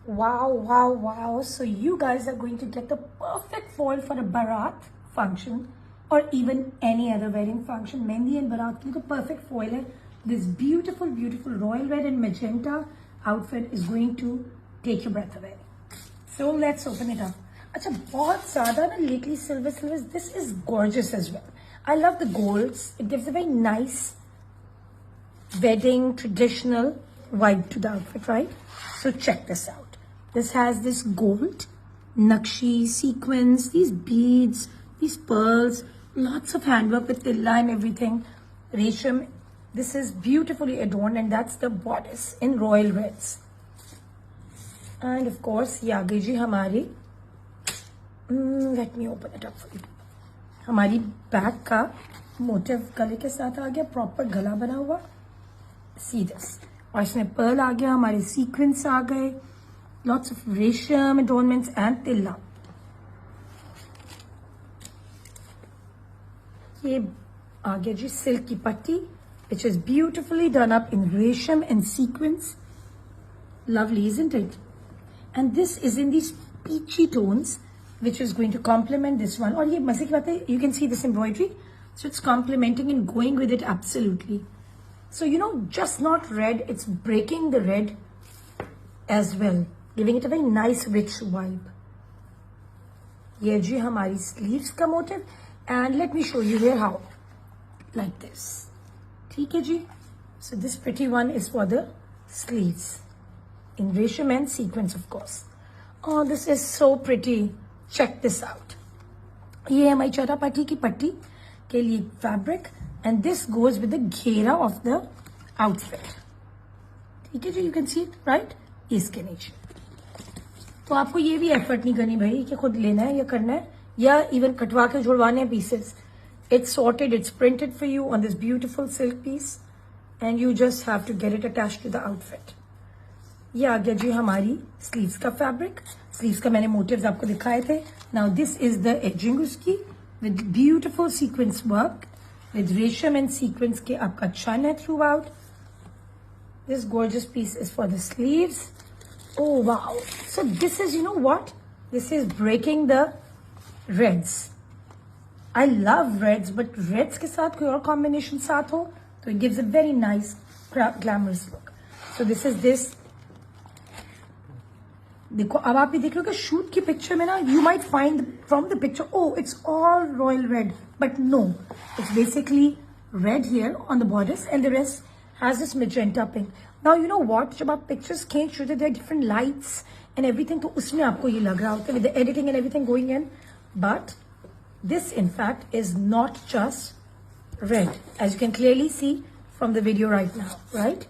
Wow, wow, wow. So you guys are going to get the perfect foil for a barat function or even any other wedding function. Mehndi and barat ke liye to perfect foil hai. This beautiful, beautiful royal red and magenta outfit is going to take your breath away. So let's open it up. अच्छा बहुत ज़्यादा ना lately silver. This is gorgeous as well. I love the golds. It gives a very nice wedding traditional vibe to the outfit, right? So check this out. This has this gold, nakshi, sequins, these beads, these pearls, lots of handwork with tilla and everything. Resham. This is beautifully adorned and that's the bodice in royal reds. And of course, ये आगे जी हमारी let me open it up for you. हमारी back का motive गले के साथ आ गया, proper गला बना हुआ. See this. और इसमें पर्ल आ गया, हमारे सीक्वेंस आ गए, lots of रेशम adornments and तिल्ला. ये आ गया जी सिल्क की पट्टी, which is beautifully done up in रेशम and sequins. Lovely, isn't it? And this is in these peachy tones, which is going to complement this one. और ये मजे की बात है, you can see this embroidery, so it's complementing and going with it absolutely. So you know, just not red, it's breaking the red as well, giving it a very nice rich vibe. ये जी हमारी sleeves का motif, and let me show you here how, like this. ठीक है जी. So this pretty one is for the sleeves in resham and sequins, of course. Oh, this is so pretty. Check this out. ये है हमारी चौथा पट्टी की पट्टी के लिए fabric, and this goes with the घेरा of the outfit. ठीक है जी, you can see it, right? इसके नीचे. तो आपको ये भी एफर्ट नहीं करनी भाई कि खुद लेना है या करना है या इवन कटवा के जुड़वाने हैं pieces. It's sorted, it's printed for you on this beautiful silk piece, and you just have to get it attached to the outfit. ये आ गया जी हमारी स्लीव्स का फैब्रिक. स्लीव्स का मैंने मोटिव्स आपको दिखाए थे. Now this is the edging उसकी with beautiful sequins work with resham and sequins के आपका चन है throughout. This gorgeous piece is for the sleeves. Oh wow. So this is, you know what, this is breaking the reds. I love reds, but reds के साथ कोई और combination साथ हो तो it gives a very nice glamorous look. So this is this. देखो अब आप भी देख रहे हो कि शूट की पिक्चर में ना you might find from the picture oh it's all royal red, but no, it's basically red here on the borders and the rest has this magenta pink. Now you know what, जब आप pictures खींच रहे थे different lights and everything, तो उसमें आपको ये लग रहा होता है with the editing and everything going in, but this in fact is not just red as you can clearly see from the video right now, right?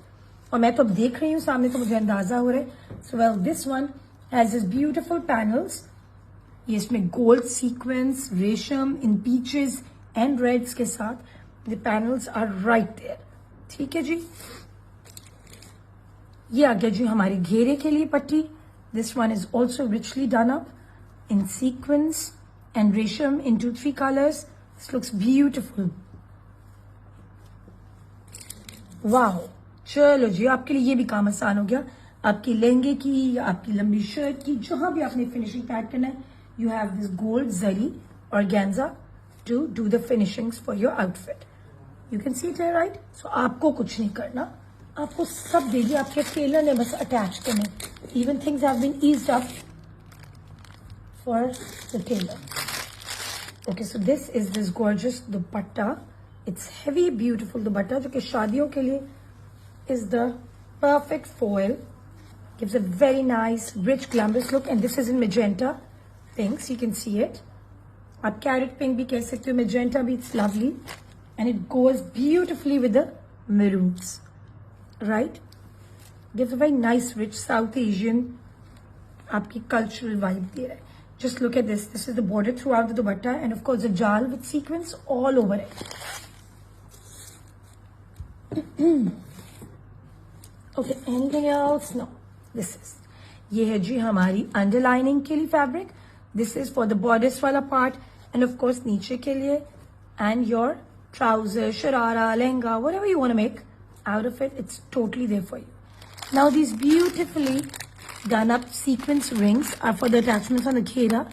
और मैं तो अब देख रही हूँ सामने, तो मुझे अंदाजा हो रहा है. So well this one has this beautiful panels. ये इसमें gold sequence, रेशम in peaches and reds के साथ. The panels are right there. ठीक है जी. ये आ गया जी हमारे घेरे के लिए पट्टी. This one is also richly done up in sequins and रेशम in 2-3 colors. This looks beautiful. Wow. चलो जी, आपके लिए ये भी काम आसान हो गया. आपकी लहंगे की या आपकी लंबी शर्ट की, जहां भी आपने फिनिशिंग पैड करना है, you have this gold zari organza to do the finishings for your outfit. You can see it here, right? So आपको कुछ नहीं करना, आपको सब दे दिया आपके टेलर ने, बस अटैच करने. Even things have been eased up for the tailor. Okay, so this is this gorgeous dupatta. It's heavy beautiful dupatta जो कि शादियों के लिए is the perfect foil. Gives a very nice rich glamorous look, and this is in magenta pinks, you can see it. आप carrot pink भी कह सकते हो, magenta भी, it's lovely, and it goes beautifully with the maroons, right? Gives a very nice rich South Asian आपकी cultural vibe दे रहा है. Just look at this. This is the border throughout the dupatta, and of course the jal with sequins all over it. Okay, anything else? No. This is, ये है जी हमारी underlining के लिए fabric. This is for the borders वाला part, end of course नीचे के लिए, and your trouser, sharara, lehenga, whatever you want to make out of it, it's totally there for you. Now these beautifully done up sequence rings are for the attachments on the घेरा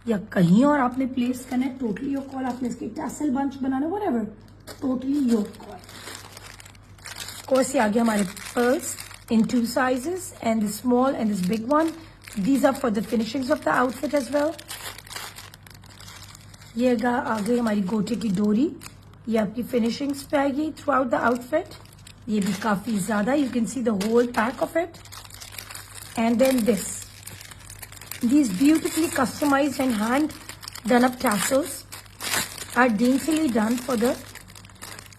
या कहीं और आपने place करना है, totally your call. आपने इसके tassel bunch banana, whatever, totally your call. Of course ये आ गया हमारे pearls in 2 sizes, and the small and this big one. These are for the finishings of the outfit as well. ये आ गई हमारी गोटे की डोरी, ये आपकी फिनिशिंग्स पे आएगी throughout the outfit. ये भी काफी ज्यादा, you can see the whole pack of it. And then these beautifully customized and hand done up tassels are daintily done for the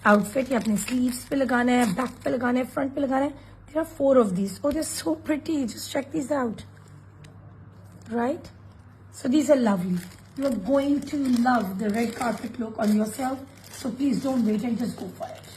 outfit. ये अपने sleeves पे लगाना है, back पे लगाना है, front पे लगाना है. There are 4 of these. Oh, they're so pretty. Just check these out. Right? So these are lovely. You are going to love the red carpet look on yourself. So please don't wait and just go for it.